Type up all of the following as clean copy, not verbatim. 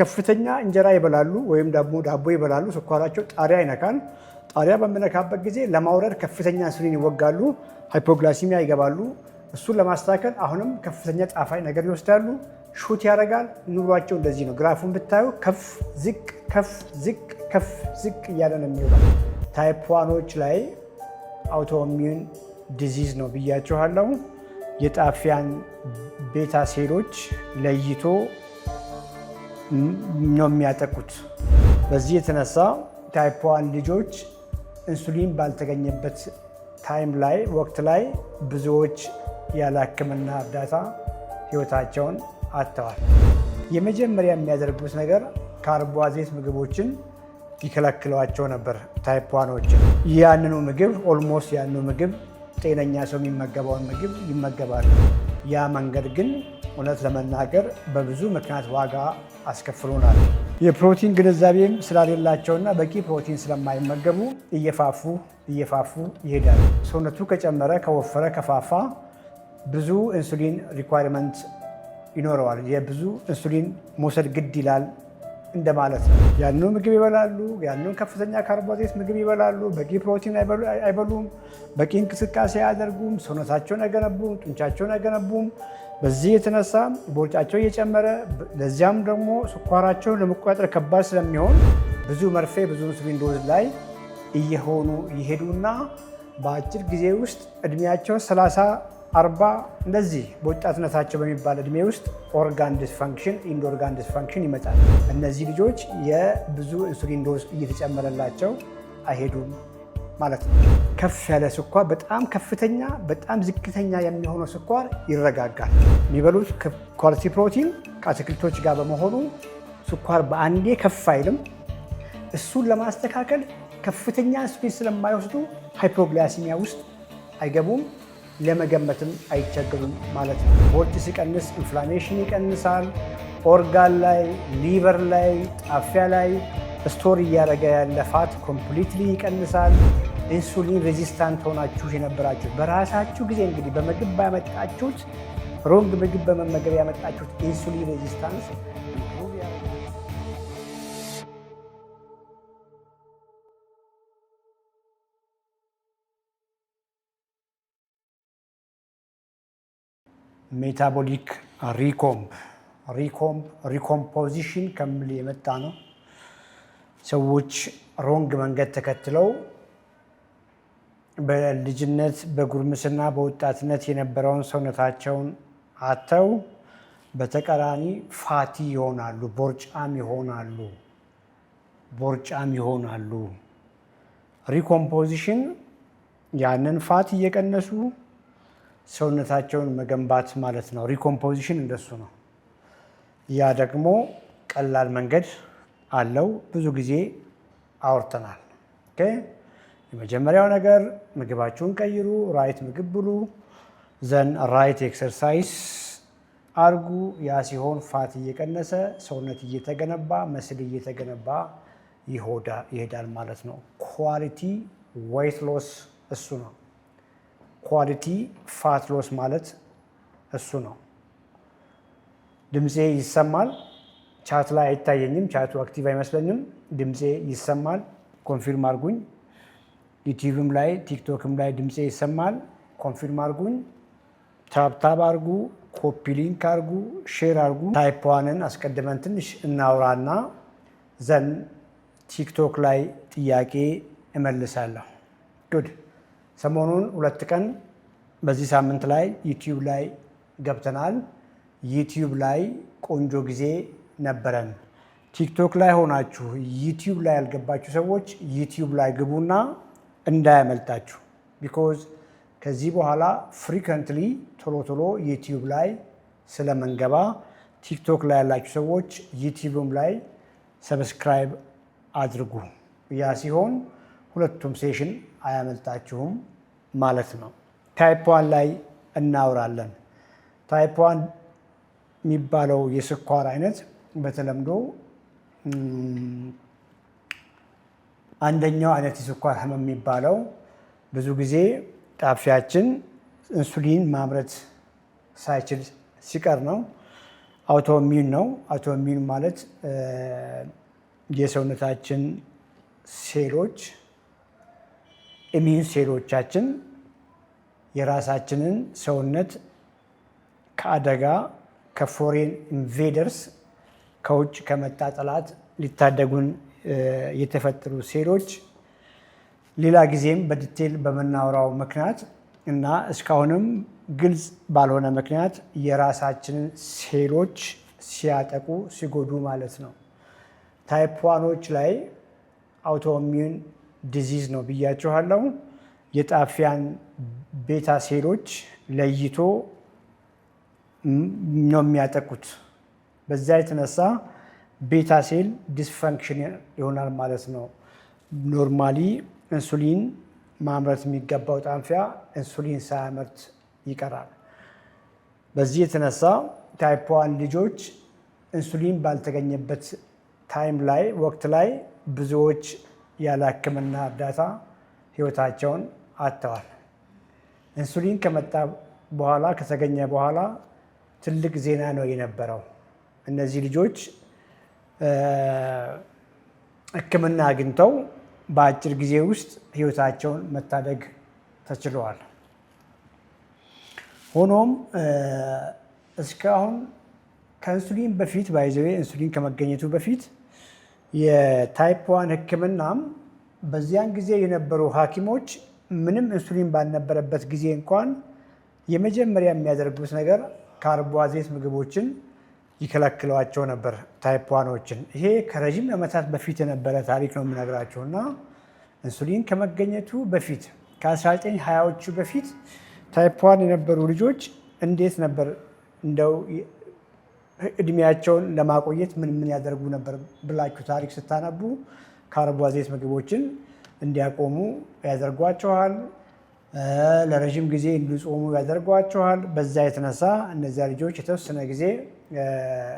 ከፍተኛ እንጀራ ይበላሉ ወይም ዳቦ ይበላሉ። ስኳራቸው ጣሪያ ይነካል። ጣሪያ በሚነካበት ጊዜ ለማውረድ ከፍተኛ ኢንሱሊን ይወጋሉ፣ ሃይፖግላሲሚያ ይገባሉ። እሱን ለማስተካከል አሁንም ከፍተኛ ጣፋጭ ነገር ይወስዳሉ። ሹት ያደርጋል። ኑሯቸው እንደዚህ ነው። ግራፉን ብታዩ ከፍ ዝቅ ከፍ ዝቅ ከፍ ዝቅ እያለ ነው የሚውለው። ታይፕ ዋኖች ላይ አውቶኢሚዩን ዲዚዝ ነው ብያችኋለሁ። የጣፊያን ቤታ ሴሎች ለይቶ ነው የሚያጠቁት። በዚህ የተነሳ ታይፕ ዋን ልጆች ኢንሱሊን ባልተገኘበት ወቅት ላይ ብዙዎች ያለ ሕክምና እርዳታ ህይወታቸውን አጥተዋል። የመጀመሪያ የሚያደርጉት ነገር ካርቦሃይድሬት ምግቦችን ይከለክሏቸው ነበር። ታይፕ ዋኖችን ያንኑ ምግብ ጤነኛ ሰው የሚመገበውን ምግብ ይመገባሉ። ያ መንገድ ግን እውነት ለመናገር በብዙ ምክንያት ዋጋ አስከፍሎናል። የፕሮቲን ግንዛቤም ስላሌላቸውና በቂ ፕሮቲን ስለማይመገቡ እየፋፉ ይሄዳል። ሰውነቱ ከጨመረ፣ ከወፈረ፣ ከፋፋ ብዙ ኢንሱሊን ሪኳይርመንት ይኖረዋል። የብዙ ኢንሱሊን መውሰድ ግድ ይላል እንደማለት ነው። ያንኑ ምግብ ይበላሉ፣ ያንኑ ከፍተኛ ካርቦሃይድሬት ምግብ ይበላሉ፣ በቂ ፕሮቲን አይበሉም፣ በቂ እንቅስቃሴ አያደርጉም፣ ሰውነታቸውን አይገነቡም፣ ጡንቻቸውን አይገነቡም። በዚህ የተነሳ ቦርጫቸው እየጨመረ ለዚያም ደግሞ ስኳራቸውን ለመቆጣጠር ከባድ ስለሚሆን ብዙ መርፌ ብዙ ኢንሱሊን ዶዝ ላይ እየሆኑ ይሄዱና በአጭር ጊዜ ውስጥ እድሜያቸው 30 40 እንደዚህ በወጣትነታቸው በሚባል እድሜ ውስጥ ኦርጋን ዲስፋንክሽን ኢንድ ኦርጋን ዲስፋንክሽን ይመጣል። እነዚህ ልጆች የብዙ ኢንሱሊን ዶዝ እየተጨመረላቸው አይሄዱም ማለት ነው። ከፍ ያለ ስኳር፣ በጣም ከፍተኛ፣ በጣም ዝቅተኛ የሚሆነው ስኳር ይረጋጋል። የሚበሉት ኳሊቲ ፕሮቲን ከአትክልቶች ጋር በመሆኑ ስኳር በአንዴ ከፍ አይልም። እሱን ለማስተካከል ከፍተኛ ኢንሱሊን ስለማይወስዱ ሃይፖግላሲሚያ ውስጥ አይገቡም። ለመገመትም አይቸገሩም ማለት ነው። ቦርጭ ሲቀንስ ኢንፍላሜሽን ይቀንሳል። ኦርጋን ላይ፣ ሊቨር ላይ፣ ጣፊያ ላይ ስቶር እያደረገ ያለ ፋት ኮምፕሊትሊ ይቀንሳል። ኢንሱሊን ሬዚስታንት ሆናችሁ የነበራችሁት በራሳችሁ ጊዜ እንግዲህ በምግብ ባመጣችሁት ሮንግ ምግብ በመመገብ ያመጣችሁት ኢንሱሊን ሬዚስታንስ ሜታቦሊክ ሪኮምፖዚሽን ከሚል የመጣ ነው። ሰዎች ሮንግ መንገድ ተከትለው በልጅነት በጉርምስና በወጣትነት የነበረውን ሰውነታቸውን አጥተው በተቃራኒ ፋቲ ይሆናሉ፣ ቦርጫም ይሆናሉ። ሪኮምፖዚሽን ያንን ፋት እየቀነሱ ሰውነታቸውን መገንባት ማለት ነው። ሪኮምፖዚሽን እንደሱ ነው። ያ ደግሞ ቀላል መንገድ አለው። ብዙ ጊዜ አውርተናል። የመጀመሪያው ነገር ምግባችሁን ቀይሩ፣ ራይት ምግብ ብሉ፣ ዘን ራይት ኤክሰርሳይዝ አርጉ። ያ ሲሆን ፋት እየቀነሰ ሰውነት እየተገነባ መስል እየተገነባ ይሄዳል ማለት ነው። ኳሊቲ ዌይት ሎስ እሱ ነው። ኳሊቲ ፋት ሎስ ማለት እሱ ነው። ድምፄ ይሰማል። ቻት ላይ አይታየኝም። ቻቱ አክቲቭ አይመስለኝም። ድምፄ ይሰማል። ኮንፊርም አርጉኝ። ዩቲዩብም ላይ ቲክቶክም ላይ ድምፄ ይሰማል። ኮንፊርም አርጉኝ። ታብታብ አርጉ፣ ኮፒ ሊንክ አርጉ፣ ሼር አርጉ። ታይፕ ዋንን አስቀድመን ትንሽ እናውራና ዘን ቲክቶክ ላይ ጥያቄ እመልሳለሁ። ጉድ ሰሞኑን 2 ቀን በዚህ ሳምንት ላይ ዩቲዩብ ላይ ገብተናል። ዩቲዩብ ላይ ቆንጆ ጊዜ ነበረን። ቲክቶክ ላይ ሆናችሁ ዩቲዩብ ላይ ያልገባችሁ ሰዎች ዩቲዩብ ላይ ግቡና እንዳያመልጣችሁ። ቢኮዝ ከዚህ በኋላ ፍሪከንትሊ ቶሎ ዩቲዩብ ላይ ስለመንገባ ቲክቶክ ላይ ያላችሁ ሰዎች ዩቲዩብም ላይ ሰብስክራይብ አድርጉ። ያ ሲሆን ሁለቱም ሴሽን አያመልጣችሁም ማለት ነው። ታይፕ ዋን ላይ እናውራለን። ታይፕ ዋን የሚባለው የስኳር አይነት በተለምዶ አንደኛው አይነት የስኳር ህመም የሚባለው ብዙ ጊዜ ጣፊያችን ኢንሱሊን ማምረት ሳይችል ሲቀር ነው። አውቶሚዩን ነው። አውቶሚዩን ማለት የሰውነታችን ሴሎች ኢሚዩን ሴሎቻችን የራሳችንን ሰውነት ከአደጋ ከፎሬን ኢንቬደርስ ከውጭ ከመጣ ጠላት ሊታደጉን የተፈጠሩ ሴሎች ሌላ ጊዜም በዲቴል በምናወራው ምክንያት እና እስካሁንም ግልጽ ባልሆነ ምክንያት የራሳችንን ሴሎች ሲያጠቁ ሲጎዱ ማለት ነው። ታይፕ ዋኖች ላይ አውቶሚዩን ዲዚዝ ነው ብያችኋለሁ። የጣፊያን ቤታ ሴሎች ለይቶ ነው የሚያጠቁት። በዛ የተነሳ ቤታ ሴል ዲስፈንክሽን ይሆናል ማለት ነው። ኖርማሊ ኢንሱሊን ማምረት የሚገባው ጣንፊያ ኢንሱሊን ሳያመርት ይቀራል። በዚህ የተነሳ ታይፕ ዋን ልጆች ኢንሱሊን ባልተገኘበት ታይም ላይ ወቅት ላይ ብዙዎች ያለ ሕክምና እርዳታ ህይወታቸውን አጥተዋል። ኢንሱሊን ከመጣ በኋላ ከተገኘ በኋላ ትልቅ ዜና ነው የነበረው። እነዚህ ልጆች ሕክምና አግኝተው በአጭር ጊዜ ውስጥ ህይወታቸውን መታደግ ተችለዋል። ሆኖም እስካሁን ከኢንሱሊን በፊት ባይዘዌ ኢንሱሊን ከመገኘቱ በፊት የታይፕ ዋን ሕክምናም በዚያን ጊዜ የነበሩ ሐኪሞች ምንም ኢንሱሊን ባልነበረበት ጊዜ እንኳን የመጀመሪያ የሚያደርጉት ነገር ካርቦሃይድሬት ምግቦችን ይከለክሏቸው ነበር ታይፕ ዋኖችን። ይሄ ከረዥም ዓመታት በፊት የነበረ ታሪክ ነው የምነግራቸው እና ኢንሱሊን ከመገኘቱ በፊት ከ1920ዎቹ በፊት ታይፕ ዋን የነበሩ ልጆች እንዴት ነበር እንደው እድሜያቸውን ለማቆየት ምን ያደርጉ ነበር ብላችሁ ታሪክ ስታነቡ ካርቦሃይድሬት ምግቦችን እንዲያቆሙ ያደርጓቸዋል። ለረዥም ጊዜ እንዲጾሙ ያደርጓቸዋል። በዛ የተነሳ እነዚያ ልጆች የተወሰነ ጊዜ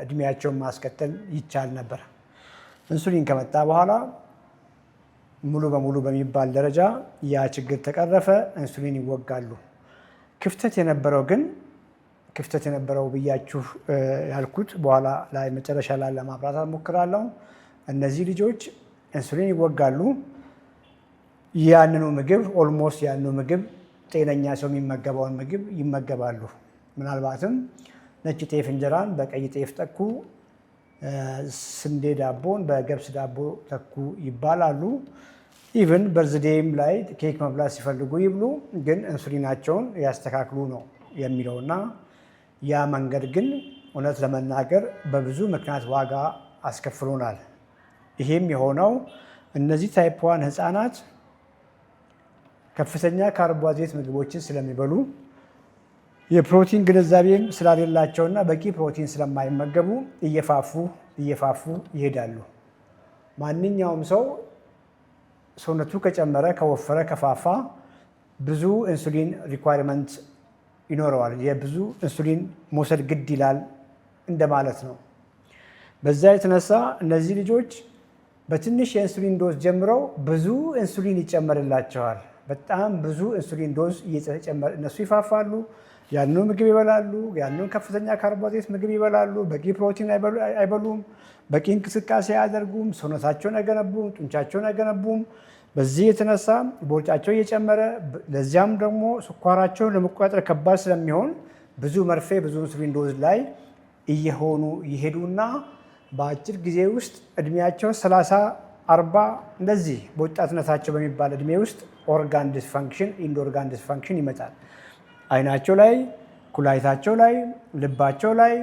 እድሜያቸውን ማስቀጠል ይቻል ነበር። ኢንሱሊን ከመጣ በኋላ ሙሉ በሙሉ በሚባል ደረጃ ያ ችግር ተቀረፈ። ኢንሱሊን ይወጋሉ። ክፍተት የነበረው ብያችሁ ያልኩት በኋላ ላይ መጨረሻ ላይ ለማብራራት ሞክራለሁ። እነዚህ ልጆች ኢንሱሊን ይወጋሉ። ያንኑ ምግብ ኦልሞስት ያንኑ ምግብ ጤነኛ ሰው የሚመገበውን ምግብ ይመገባሉ። ምናልባትም ነጭ ጤፍ እንጀራን በቀይ ጤፍ ተኩ፣ ስንዴ ዳቦን በገብስ ዳቦ ተኩ ይባላሉ። ኢቭን በርዝዴም ላይ ኬክ መብላት ሲፈልጉ ይብሉ፣ ግን ኢንሱሊናቸውን ያስተካክሉ ነው የሚለውና ያ መንገድ ግን እውነት ለመናገር በብዙ ምክንያት ዋጋ አስከፍሎናል። ይሄም የሆነው እነዚህ ታይፕ ዋን ህፃናት ከፍተኛ ካርቦሃይድሬት ምግቦችን ስለሚበሉ የፕሮቲን ግንዛቤም ስላሌላቸውና በቂ ፕሮቲን ስለማይመገቡ እየፋፉ ይሄዳሉ። ማንኛውም ሰው ሰውነቱ ከጨመረ፣ ከወፈረ፣ ከፋፋ ብዙ ኢንሱሊን ሪኳይርመንት ይኖረዋል። የብዙ ኢንሱሊን መውሰድ ግድ ይላል እንደማለት ነው። በዛ የተነሳ እነዚህ ልጆች በትንሽ የኢንሱሊን ዶዝ ጀምረው ብዙ ኢንሱሊን ይጨመርላቸዋል። በጣም ብዙ ኢንሱሊን ዶዝ እየጨመረ እነሱ ይፋፋሉ። ያንኑ ምግብ ይበላሉ። ያንኑ ከፍተኛ ካርቦሃይድሬት ምግብ ይበላሉ። በቂ ፕሮቲን አይበሉም። በቂ እንቅስቃሴ አያደርጉም። ሰውነታቸውን አይገነቡም። ጡንቻቸውን አይገነቡም። በዚህ የተነሳ ቦርጫቸው እየጨመረ ለዚያም ደግሞ ስኳራቸውን ለመቆጣጠር ከባድ ስለሚሆን ብዙ መርፌ ብዙ ኢንሱሊን ዶዝ ላይ እየሆኑ ይሄዱና በአጭር ጊዜ ውስጥ እድሜያቸው 30፣ 40 እንደዚህ በወጣትነታቸው በሚባል እድሜ ውስጥ ኦርጋን ዲስፋንክሽን ኢንድ ኦርጋን ዲስፋንክሽን ይመጣል። አይናቸው ላይ፣ ኩላሊታቸው ላይ፣ ልባቸው ላይ፣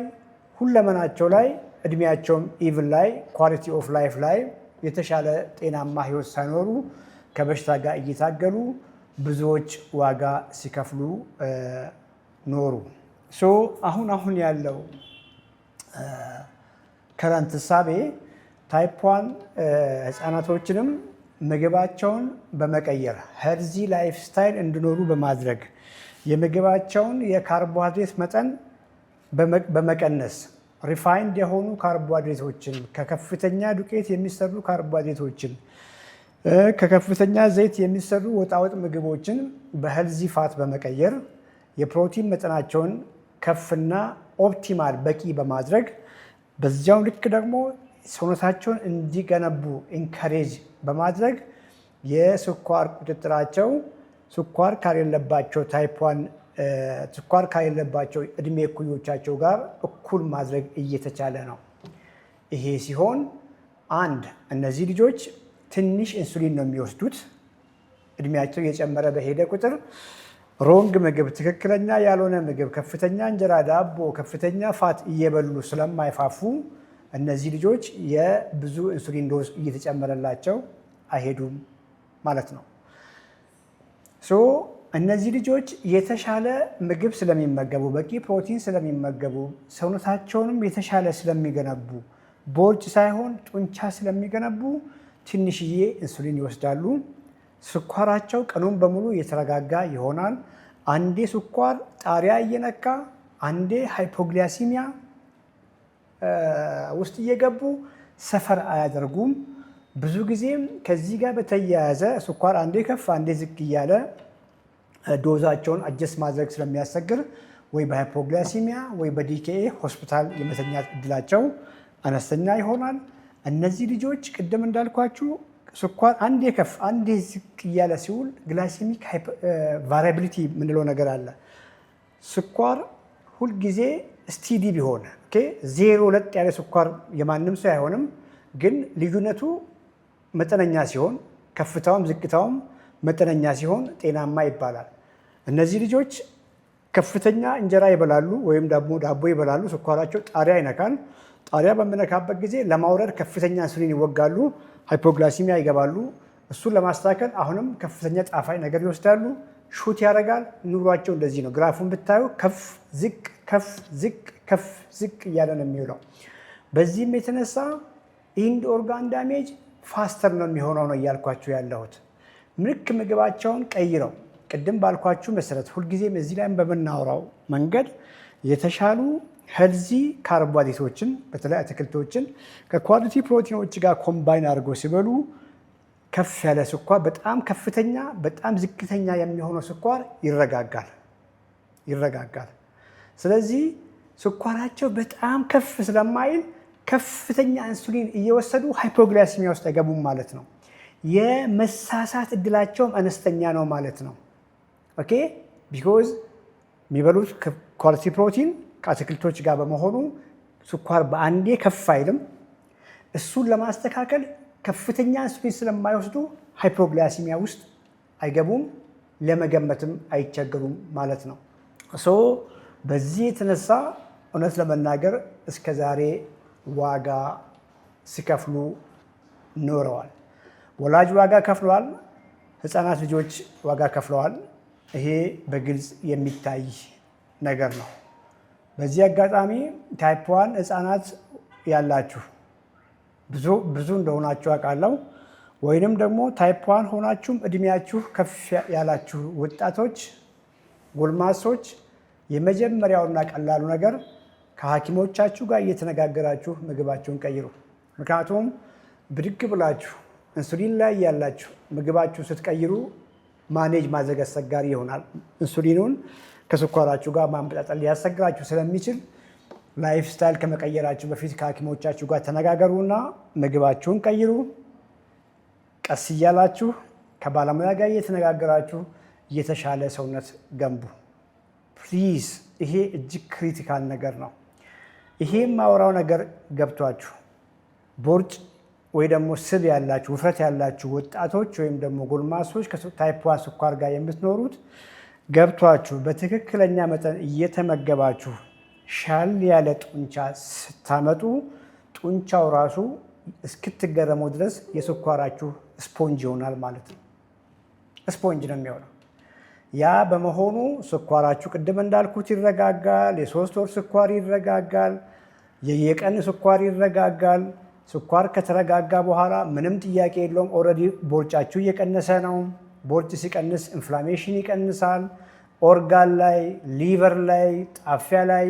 ሁለመናቸው ላይ እድሜያቸውም ኢቭን ላይ ኳሊቲ ኦፍ ላይፍ ላይ የተሻለ ጤናማ ህይወት ሳይኖሩ ከበሽታ ጋር እየታገሉ ብዙዎች ዋጋ ሲከፍሉ ኖሩ። አሁን ያለው ከረንት እሳቤ ታይፕ ዋን ህፃናቶችንም ምግባቸውን በመቀየር ሄልዚ ላይፍ ስታይል እንዲኖሩ በማድረግ የምግባቸውን የካርቦሃይድሬት መጠን በመቀነስ ሪፋይንድ የሆኑ ካርቦሃይድሬቶችን ከከፍተኛ ዱቄት የሚሰሩ ካርቦሃይድሬቶችን ከከፍተኛ ዘይት የሚሰሩ ወጣወጥ ምግቦችን በሄልዚ ፋት በመቀየር የፕሮቲን መጠናቸውን ከፍና ኦፕቲማል በቂ በማድረግ በዚያው ልክ ደግሞ ሰውነታቸውን እንዲገነቡ ኢንካሬጅ በማድረግ የስኳር ቁጥጥራቸው ስኳር ከሌለባቸው ታይፕ 1 ስኳር ከሌለባቸው እድሜ እኩዮቻቸው ጋር እኩል ማድረግ እየተቻለ ነው። ይሄ ሲሆን አንድ እነዚህ ልጆች ትንሽ ኢንሱሊን ነው የሚወስዱት። እድሜያቸው እየጨመረ በሄደ ቁጥር ሮንግ ምግብ፣ ትክክለኛ ያልሆነ ምግብ፣ ከፍተኛ እንጀራ፣ ዳቦ፣ ከፍተኛ ፋት እየበሉ ስለማይፋፉ እነዚህ ልጆች የብዙ ኢንሱሊን ዶዝ እየተጨመረላቸው አይሄዱም ማለት ነው። እነዚህ ልጆች የተሻለ ምግብ ስለሚመገቡ፣ በቂ ፕሮቲን ስለሚመገቡ፣ ሰውነታቸውንም የተሻለ ስለሚገነቡ፣ ቦርጭ ሳይሆን ጡንቻ ስለሚገነቡ ትንሽዬ ኢንሱሊን ይወስዳሉ። ስኳራቸው ቀኑን በሙሉ የተረጋጋ ይሆናል። አንዴ ስኳር ጣሪያ እየነካ አንዴ ሃይፖግላሲሚያ ውስጥ እየገቡ ሰፈር አያደርጉም። ብዙ ጊዜም ከዚህ ጋር በተያያዘ ስኳር አንዴ ከፍ አንዴ ዝቅ እያለ ዶዛቸውን አጀስት ማድረግ ስለሚያስቸግር ወይ በሃይፖግላሲሚያ ወይ በዲኬኤ ሆስፒታል የመተኛት እድላቸው አነስተኛ ይሆናል። እነዚህ ልጆች ቅድም እንዳልኳችሁ ስኳር አንዴ ከፍ አንዴ ዝቅ እያለ ሲውል ግላይሴሚክ ቫሪያቢሊቲ የምንለው ነገር አለ። ስኳር ሁልጊዜ ስቲዲ ቢሆን ዜሮ ለጥ ያለ ስኳር የማንም ሰው አይሆንም፣ ግን ልዩነቱ መጠነኛ ሲሆን ከፍታውም ዝቅታውም መጠነኛ ሲሆን ጤናማ ይባላል። እነዚህ ልጆች ከፍተኛ እንጀራ ይበላሉ ወይም ደግሞ ዳቦ ይበላሉ፣ ስኳራቸው ጣሪያ ይነካል። ጣሪያ በሚነካበት ጊዜ ለማውረድ ከፍተኛ ኢንሱሊን ይወጋሉ፣ ሃይፖግላሲሚያ ይገባሉ። እሱን ለማስተካከል አሁንም ከፍተኛ ጣፋጭ ነገር ይወስዳሉ፣ ሹት ያደርጋል። ኑሯቸው እንደዚህ ነው። ግራፉን ብታዩ ከፍ ዝቅ ከፍ ዝቅ ከፍ ዝቅ እያለ ነው የሚውለው። በዚህም የተነሳ ኢንድ ኦርጋን ዳሜጅ ፋስተር ነው የሚሆነው ነው እያልኳችሁ ያለሁት። ምልክ ምግባቸውን ቀይረው ቅድም ባልኳችሁ መሰረት ሁልጊዜም እዚህ ላይም በምናወራው መንገድ የተሻሉ ሄልዚ ካርቦሃይድሬቶችን በተለይ አትክልቶችን ከኳሊቲ ፕሮቲኖች ጋር ኮምባይን አድርገው ሲበሉ ከፍ ያለ ስኳር፣ በጣም ከፍተኛ በጣም ዝቅተኛ የሚሆነው ስኳር ይረጋጋል። ስለዚህ ስኳራቸው በጣም ከፍ ስለማይል ከፍተኛ ኢንሱሊን እየወሰዱ ሃይፖግላሲሚያ ውስጥ አይገቡም ማለት ነው። የመሳሳት እድላቸውም አነስተኛ ነው ማለት ነው። ኦኬ ቢኮዝ የሚበሉት ኳሊቲ ፕሮቲን ከአትክልቶች ጋር በመሆኑ ስኳር በአንዴ ከፍ አይልም። እሱን ለማስተካከል ከፍተኛ ኢንሱሊን ስለማይወስዱ ሃይፖግላሲሚያ ውስጥ አይገቡም፣ ለመገመትም አይቸገሩም ማለት ነው። በዚህ የተነሳ እውነት ለመናገር እስከ ዛሬ ዋጋ ሲከፍሉ ኖረዋል። ወላጅ ዋጋ ከፍለዋል፣ ህፃናት ልጆች ዋጋ ከፍለዋል። ይሄ በግልጽ የሚታይ ነገር ነው። በዚህ አጋጣሚ ታይፕ 1 ህፃናት ያላችሁ ብዙ እንደሆናችሁ አውቃለሁ። ወይንም ደግሞ ታይፕ 1 ሆናችሁም እድሜያችሁ ከፍ ያላችሁ ወጣቶች፣ ጎልማሶች የመጀመሪያውና ቀላሉ ነገር ከሐኪሞቻችሁ ጋር እየተነጋገራችሁ ምግባችሁን ቀይሩ። ምክንያቱም ብድግ ብላችሁ ኢንሱሊን ላይ ያላችሁ ምግባችሁ ስትቀይሩ ማኔጅ ማድረግ አስቸጋሪ ይሆናል። ኢንሱሊኑን ከስኳራችሁ ጋር ማመጣጠል ሊያስቸግራችሁ ስለሚችል ላይፍ ስታይል ከመቀየራችሁ በፊት ከሐኪሞቻችሁ ጋር ተነጋገሩና ምግባችሁን ቀይሩ። ቀስ እያላችሁ ከባለሙያ ጋር እየተነጋገራችሁ የተሻለ ሰውነት ገንቡ። ፕሊዝ፣ ይሄ እጅግ ክሪቲካል ነገር ነው። ይሄ የማወራው ነገር ገብቷችሁ ቦርጭ ወይ ደግሞ ስብ ያላችሁ ውፍረት ያላችሁ ወጣቶች ወይም ደግሞ ጎልማሶች ከታይፕ 1 ስኳር ጋር የምትኖሩት ገብቷችሁ በትክክለኛ መጠን እየተመገባችሁ ሻል ያለ ጡንቻ ስታመጡ ጡንቻው ራሱ እስክትገረሙ ድረስ የስኳራችሁ ስፖንጅ ይሆናል ማለት ነው። ስፖንጅ ነው የሚሆነው። ያ በመሆኑ ስኳራችሁ ቅድም እንዳልኩት ይረጋጋል። የ3 ወር ስኳር ይረጋጋል። የየቀን ስኳር ይረጋጋል። ስኳር ከተረጋጋ በኋላ ምንም ጥያቄ የለውም። ኦልሬዲ ቦርጫችሁ እየቀነሰ ነው። ቦርጭ ሲቀንስ ኢንፍላሜሽን ይቀንሳል። ኦርጋን ላይ፣ ሊቨር ላይ፣ ጣፊያ ላይ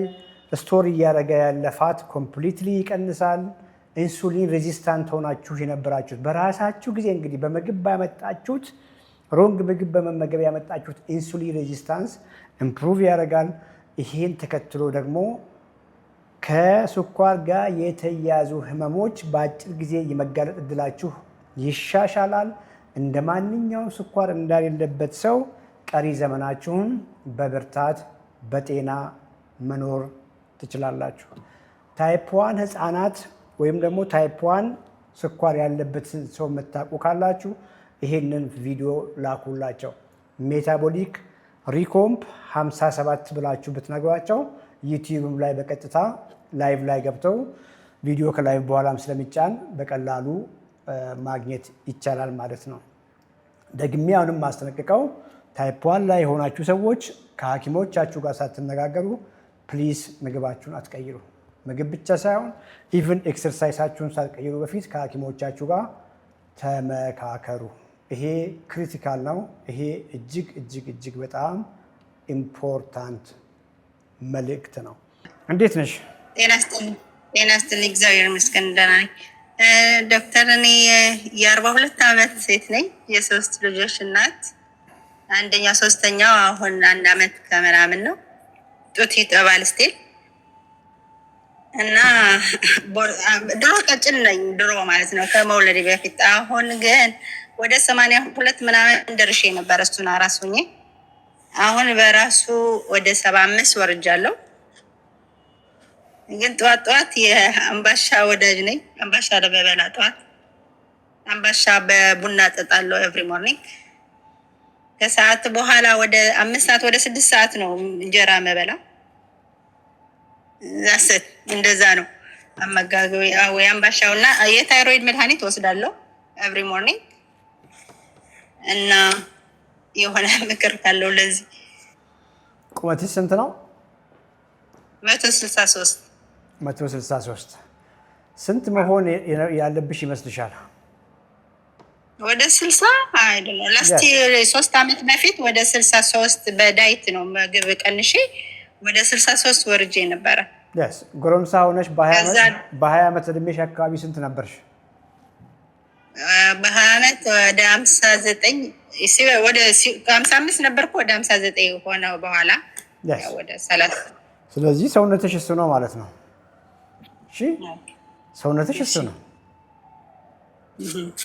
ስቶር እያደረገ ያለ ፋት ኮምፕሊትሊ ይቀንሳል። ኢንሱሊን ሬዚስታንት ሆናችሁ የነበራችሁት በራሳችሁ ጊዜ እንግዲህ በምግብ ያመጣችሁት ሮንግ ምግብ በመመገብ ያመጣችሁት ኢንሱሊን ሬዚስታንስ ኢምፕሩቭ ያደርጋል። ይሄን ተከትሎ ደግሞ ከስኳር ጋር የተያያዙ ህመሞች በአጭር ጊዜ የመጋለጥ እድላችሁ ይሻሻላል። እንደ ማንኛውም ስኳር እንዳሌለበት ሰው ቀሪ ዘመናችሁን በብርታት በጤና መኖር ትችላላችሁ። ታይፕ 1 ህፃናት ወይም ደግሞ ታይፕ 1 ስኳር ያለበትን ሰው የምታውቁ ካላችሁ ይሄንን ቪዲዮ ላኩላቸው። ሜታቦሊክ ሪኮምፕ 57 ብላችሁ ብትነግሯቸው ዩቲዩብም ላይ በቀጥታ ላይቭ ላይ ገብተው ቪዲዮ ከላይቭ በኋላም ስለሚጫን በቀላሉ ማግኘት ይቻላል ማለት ነው። ደግሜ አሁንም ማስጠነቅቀው ታይፕ 1 ላይ የሆናችሁ ሰዎች ከሐኪሞቻችሁ ጋር ሳትነጋገሩ ፕሊዝ ምግባችሁን አትቀይሩ። ምግብ ብቻ ሳይሆን ኢቭን ኤክሰርሳይሳችሁን ሳትቀይሩ በፊት ከሐኪሞቻችሁ ጋር ተመካከሩ። ይሄ ክሪቲካል ነው። ይሄ እጅግ እጅግ እጅግ በጣም ኢምፖርታንት መልእክት ነው። እንዴት ነሽ? ጤና ይስጥልኝ። እግዚአብሔር ይመስገን ደህና ነኝ ዶክተር። እኔ የ42 ዓመት ሴት ነኝ። የሶስት ልጆች እናት። አንደኛው ሶስተኛው አሁን 1 ዓመት ከምናምን ነው። ጡት ይጠባል ስቲል እና ድሮ ቀጭን ነኝ፣ ድሮ ማለት ነው ከመውለድ በፊት። አሁን ግን ወደ 82 ምናምን ደርሼ ነበር እሱን አራስ ሆኜ። አሁን በራሱ ወደ 75 ወርጃለሁ። ግን ጠዋት ጠዋት የአምባሻ ወዳጅ ነኝ። አምባሻ ለበበላ ጠዋት አምባሻ በቡና ጠጣለሁ ኤቭሪ ሞርኒንግ። ከሰዓት በኋላ ወደ 5 ሰዓት ወደ 6 ሰዓት ነው እንጀራ መበላ። ዛሰት እንደዛ ነው አመጋገቤ። ወይ አምባሻው እና የታይሮይድ መድኃኒት ወስዳለሁ ኤቭሪ ሞርኒንግ። እና የሆነ ምክር ካለው ለዚህ። ቁመትሽ ስንት ነው? 163 163 ስንት መሆን ያለብሽ ይመስልሻል? ወደ 60 አይደለም። ላስት 3 ዓመት በፊት ወደ 63 በዳይት ነው ምግብ ቀንሼ ወደ 63 ወርጄ ነበረ። ጎረምሳ ሆነሽ በ20 ዓመት እድሜሽ አካባቢ ስንት ነበርሽ? በ20 ዓመት ወደ 59 ወደ 55 ነበርኩ። ወደ 59 ሆነ በኋላ ወደ 30። ስለዚህ ሰውነትሽ እሱ ነው ማለት ነው። እሺ ሰውነትሽ እሱ ነው።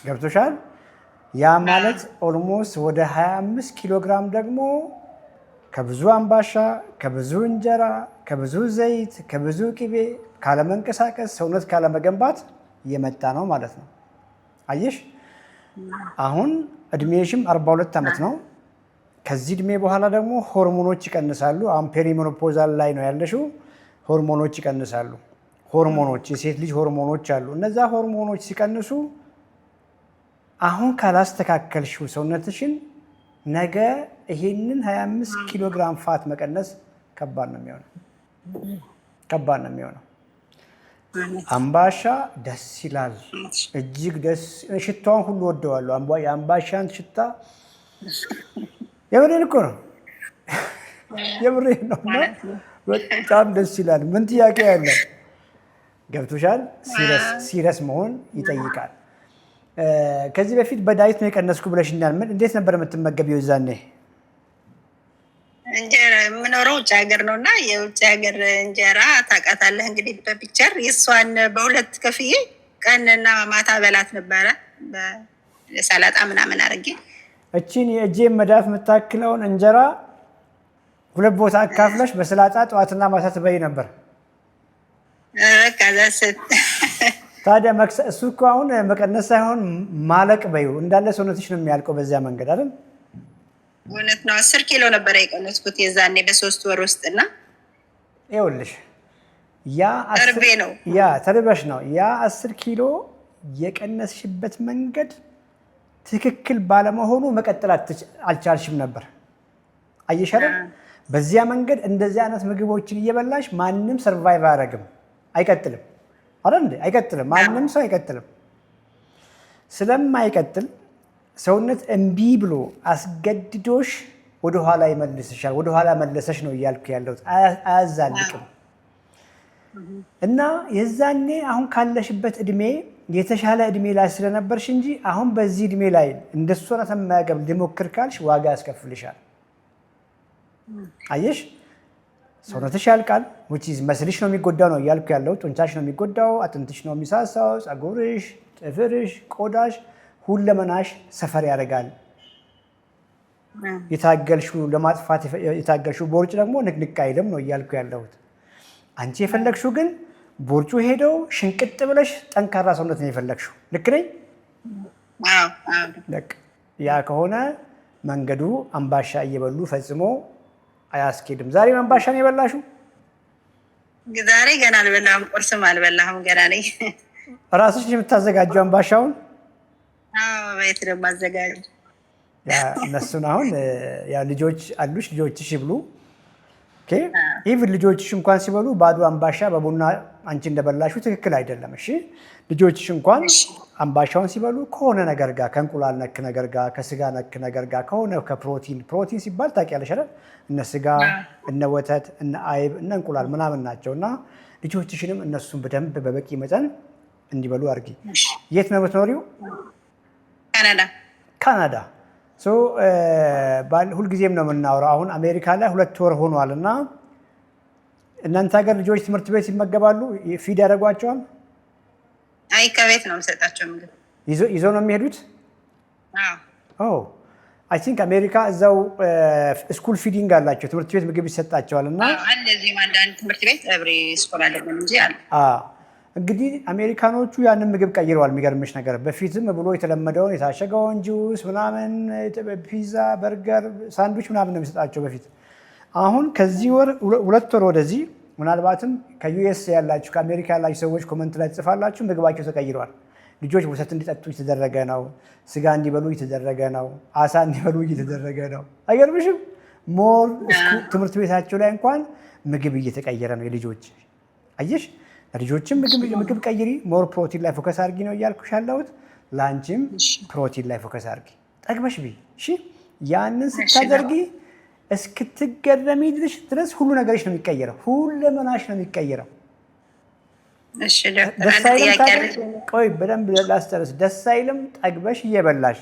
ገብቶሻል? ያ ማለት ኦልሞስት ወደ 25 ኪሎ ግራም ደግሞ ከብዙ አምባሻ፣ ከብዙ እንጀራ፣ ከብዙ ዘይት፣ ከብዙ ቅቤ ካለመንቀሳቀስ፣ ሰውነት ካለመገንባት የመጣ ነው ማለት ነው። አየሽ፣ አሁን እድሜሽም 42 ዓመት ነው። ከዚህ እድሜ በኋላ ደግሞ ሆርሞኖች ይቀንሳሉ። አሁን ፔሪሜኖፖዛል ላይ ነው ያለሽው። ሆርሞኖች ይቀንሳሉ። ሆርሞኖች፣ የሴት ልጅ ሆርሞኖች አሉ። እነዛ ሆርሞኖች ሲቀንሱ አሁን ካላስተካከልሽው ሰውነትሽን ነገ ይሄንን 25 ኪሎ ግራም ፋት መቀነስ ከባድ ነው የሚሆነው። አምባሻ ደስ ይላል፣ እጅግ ደስ። ሽታዋን ሁሉ ወደዋለሁ። የአምባሻን ሽታ የምሬን እኮ ነው፣ የምሬን ነው። በጣም ደስ ይላል። ምን ጥያቄ ያለ? ገብቶሻል? ሲረስ መሆን ይጠይቃል። ከዚህ በፊት በዳይት ነው የቀነስኩ ብለሽኛል። እንዴት ነበር የምትመገቢው ዛኔ? እንጀራ የምኖረው ውጭ ሀገር ነው እና የውጭ ሀገር እንጀራ ታውቃታለህ እንግዲህ በፒክቸር። የእሷን በሁለት ከፍዬ ቀንና ማታ በላት ነበረ በሰላጣ ምናምን አድርጌ። እቺን የእጄን መዳፍ የምታክለውን እንጀራ 2 ቦታ አካፍለሽ በሰላጣ ጠዋትና ማታ ትበይ ነበር። ታዲያ እሱ እኮ አሁን መቀነስ ሳይሆን ማለቅ በይው፣ እንዳለ ሰውነትሽ ነው የሚያልቀው በዚያ መንገድ አይደል? እውነት ነው። 10 ኪሎ ነበረ የቀነስኩት የዛኔ በ3 ወር ውስጥ እና ይኸውልሽ ተርበሽ ነው ያ 10 ኪሎ የቀነስሽበት መንገድ ትክክል ባለመሆኑ መቀጠል አልቻልሽም ነበር። አየሽ አይደል? በዚያ መንገድ እንደዚህ አይነት ምግቦችን እየበላሽ ማንም ሰርቫይቭ አያደርግም፣ አይቀጥልም አይደል እንዴ? አይቀጥልም። ማንም ሰው አይቀጥልም። ስለማይቀጥል ሰውነት እምቢ ብሎ አስገድዶሽ ወደኋላ ይመልስሻል። ወደኋላ መለሰሽ ነው እያልኩ ያለሁት፣ አያዛልቅም። እና የዛኔ አሁን ካለሽበት እድሜ የተሻለ እድሜ ላይ ስለነበርሽ እንጂ አሁን በዚህ እድሜ ላይ እንደሱ አይነት አመጋገብ ልሞክር ካልሽ ዋጋ ያስከፍልሻል። አየሽ፣ ሰውነትሽ ያልቃል። መስልሽ ነው የሚጎዳው ነው እያልኩ ያለው። ጡንቻሽ ነው የሚጎዳው፣ አጥንትሽ ነው የሚሳሳው፣ ፀጉርሽ፣ ጥፍርሽ፣ ቆዳሽ፣ ሁለመናሽ ሰፈር ያደርጋል። የታገልሽው ለማጥፋት የታገልሽው ቦርጭ ደግሞ ንቅንቅ አይልም ነው እያልኩ ያለሁት። አንቺ የፈለግሽው ግን ቦርጩ ሄደው ሽንቅጥ ብለሽ ጠንካራ ሰውነት ነው የፈለግሽው። ልክ ነኝ? ያ ከሆነ መንገዱ አምባሻ እየበሉ ፈጽሞ አያስኬድም። ዛሬ አምባሻ ነው የበላሽው? ዛሬ ገና አልበላሁም፣ ቁርስም አልበላሁም፣ ገና ነኝ። ራስሽ የምታዘጋጀው አምባሻውን? ቤት ደግሞ አዘጋጅ። እነሱን አሁን ልጆች አሉሽ፣ ልጆችሽ ይብሉ። ኢቭን ልጆችሽ እንኳን ሲበሉ ባዶ አምባሻ በቡና አንቺ እንደበላሽው ትክክል አይደለም። እሺ ልጆችሽ እንኳን አምባሻውን ሲበሉ ከሆነ ነገር ጋር ከእንቁላል ነክ ነገር ጋር ከስጋ ነክ ነገር ጋር ከሆነ ፕሮቲን ሲባል ታውቂያለሽ አይደል? እነ ስጋ እነ ወተት እነ አይብ እነ እንቁላል ምናምን ናቸው። እና ልጆችሽንም እነሱን በደንብ በበቂ መጠን እንዲበሉ አድርጊ። የት ነው የምትኖሪው? ካናዳ። ሁልጊዜም ነው የምናወራው። አሁን አሜሪካ ላይ 2 ወር ሆኗል እና እናንተ ሀገር ልጆች ትምህርት ቤት ይመገባሉ? ፊድ ያደርጓቸዋል? አይ ከቤት ነው የምሰጣቸው ምግብ። ይዞ ነው የሚሄዱት? አይ ቲንክ አሜሪካ እዛው ስኩል ፊዲንግ አላቸው፣ ትምህርት ቤት ምግብ ይሰጣቸዋል። እና እንደዚህም አንዳንድ ትምህርት ቤት ኤቭሪ ስኩል አይደለም እንጂ አለ። እንግዲህ አሜሪካኖቹ ያንን ምግብ ቀይረዋል። የሚገርምሽ ነገር በፊትም ብሎ የተለመደውን የታሸገውን ጁስ ምናምን፣ ፒዛ፣ በርገር፣ ሳንድዊች ምናምን ነው የሚሰጣቸው በፊት። አሁን ከዚህ ወር 2 ወር ወደዚህ ምናልባትም ከዩኤስ ያላችሁ ከአሜሪካ ያላችሁ ሰዎች ኮመንት ላይ ትጽፋላችሁ፣ ምግባቸው ተቀይረዋል። ልጆች ወተት እንዲጠጡ እየተደረገ ነው፣ ስጋ እንዲበሉ እየተደረገ ነው፣ አሳ እንዲበሉ እየተደረገ ነው። አይገርምሽም? ሞር ትምህርት ቤታቸው ላይ እንኳን ምግብ እየተቀየረ ነው የልጆች። አየሽ፣ ልጆችም ምግብ ቀይሪ፣ ሞር ፕሮቲን ላይ ፎከስ አድርጊ ነው እያልኩሽ ያለሁት። ለአንቺም ፕሮቲን ላይ ፎከስ አድርጊ፣ ጠግበሽ ብይ። እሺ፣ ያንን ስታደርጊ እስክትገረሚ ድረስ ሁሉ ነገርሽ ነው የሚቀየረው፣ ሁለመናሽ ነው የሚቀየረው። ቆይ በደንብ ላስጨርስ። ደስ አይልም? ጠግበሽ እየበላሽ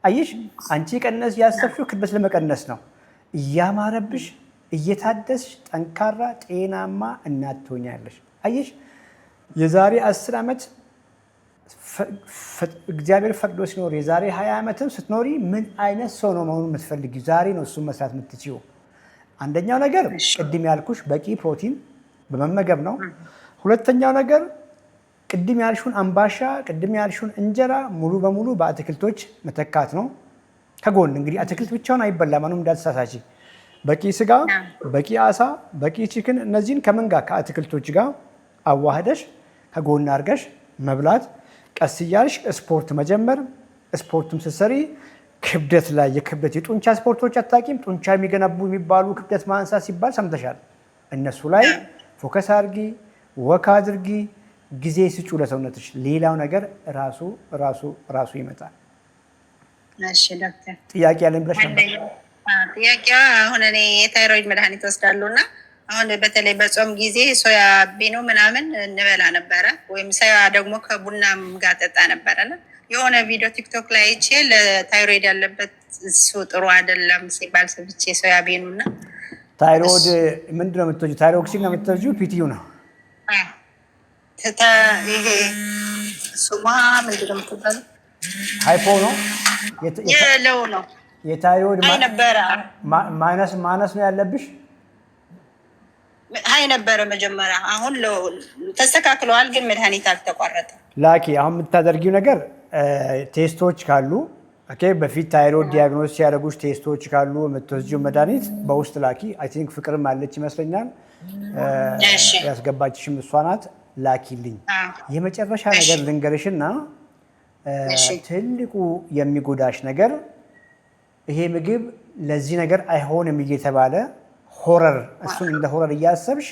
አየሽ። አንቺ ቀነስ ያሰብሽው ክብደት ለመቀነስ ነው። እያማረብሽ እየታደስሽ ጠንካራ ጤናማ እናት ትሆኛለሽ። አየሽ፣ የዛሬ 10 ዓመት እግዚአብሔር ፈቅዶ ሲኖር የዛሬ 20 ዓመትም ስትኖሪ ምን አይነት ሰው ነው መሆኑን የምትፈልጊ? ዛሬ ነው እሱን መስራት የምትችይው። አንደኛው ነገር ቅድም ያልኩሽ በቂ ፕሮቲን በመመገብ ነው። ሁለተኛው ነገር ቅድም ያልሽውን አምባሻ፣ ቅድም ያልሽውን እንጀራ ሙሉ በሙሉ በአትክልቶች መተካት ነው። ከጎን እንግዲህ አትክልት ብቻውን አይበላም፣ ምንም እንዳትሳሳች። በቂ ስጋ፣ በቂ አሳ፣ በቂ ቺክን፣ እነዚህን ከምን ጋር ከአትክልቶች ጋር አዋህደሽ ከጎን አድርገሽ መብላት። ቀስ እያልሽ ስፖርት መጀመር። ስፖርቱም ስትሰሪ ክብደት ላይ የጡንቻ ስፖርቶች አታውቂም? ጡንቻ የሚገነቡ የሚባሉ ክብደት ማንሳት ሲባል ሰምተሻል። እነሱ ላይ ፎከስ አድርጊ፣ ወክ አድርጊ፣ ጊዜ ስጩ ለሰውነትሽ። ሌላው ነገር ራሱ ይመጣል። እሺ ዶክተር፣ ጥያቄ ያለኝ ብለሽ ነበር? ጥያቄዋ አሁን እኔ የታይሮይድ መድኃኒት ወስዳለሁ እና አሁን በተለይ በጾም ጊዜ ሶያ ቢኖ ምናምን እንበላ ነበረ፣ ወይም ሶያ ደግሞ ከቡናም ጋር ጠጣ ነበረና የሆነ ቪዲዮ ቲክቶክ ላይ አይቼ ለታይሮይድ ያለበት እሱ ጥሩ አይደለም ሲባል ሰብቼ ሶያ ቢኖ እና ታይሮይድ ምንድን ነው የምትወጂው? ታይሮክሲን ነው የምትወጂው? ፒቲዩ ነው ይሄ ሱማ ምንድን ነው የምትባለው? ሃይፖ ነው የለው ነው የታይሮይድ ነበረ ማነስ ነው ያለብሽ? ሀይ ነበረ መጀመሪያ፣ አሁን ተስተካክለዋል፣ ግን መድኃኒት አልተቋረጠም። ላኪ አሁን የምታደርጊው ነገር ቴስቶች ካሉ በፊት ታይሮይድ ዲያግኖስ ሲያደርጉሽ ቴስቶች ካሉ የምትወስጂው መድኃኒት በውስጥ ላኪ። አይ ቲንክ ፍቅርም አለች ይመስለኛል፣ ያስገባችሽም እሷ ናት። ላኪልኝ። የመጨረሻ ነገር ልንገርሽና ትልቁ የሚጎዳሽ ነገር ይሄ ምግብ ለዚህ ነገር አይሆንም እየተባለ ሆረር፣ እሱን እንደ ሆረር እያሰብሽ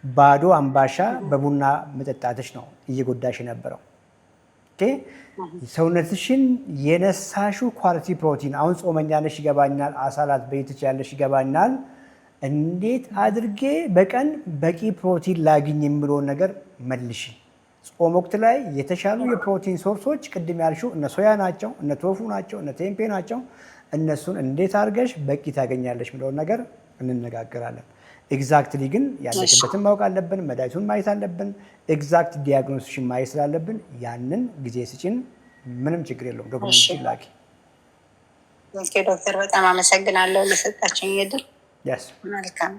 ባዶ አምባሻ በቡና መጠጣትሽ ነው እየጎዳሽ የነበረው። ሰውነትሽን የነሳሹ ኳሊቲ ፕሮቲን። አሁን ጾመኛ ነሽ ይገባኛል፣ አሳላት በይትች ያለሽ ይገባኛል። እንዴት አድርጌ በቀን በቂ ፕሮቲን ላግኝ የሚለውን ነገር መልሽ። ጾም ወቅት ላይ የተሻሉ የፕሮቲን ሶርሶች ቅድም ያልሽው እነ ሶያ ናቸው፣ እነ ቶፉ ናቸው፣ እነ ቴምፔ ናቸው። እነሱን እንዴት አድርገሽ በቂ ታገኛለሽ የሚለውን ነገር እንነጋገራለን። ኤግዛክትሊ ግን ያለችበትን ማወቅ አለብን። መድኃኒቱን ማየት አለብን። ኤግዛክት ዲያግኖሲሽን ማየት ስላለብን ያንን ጊዜ ስጪን፣ ምንም ችግር የለውም። ዶክመንት ላኪ። ዶክተር በጣም አመሰግናለሁ ለሰጣችሁኝ እድል። መልካም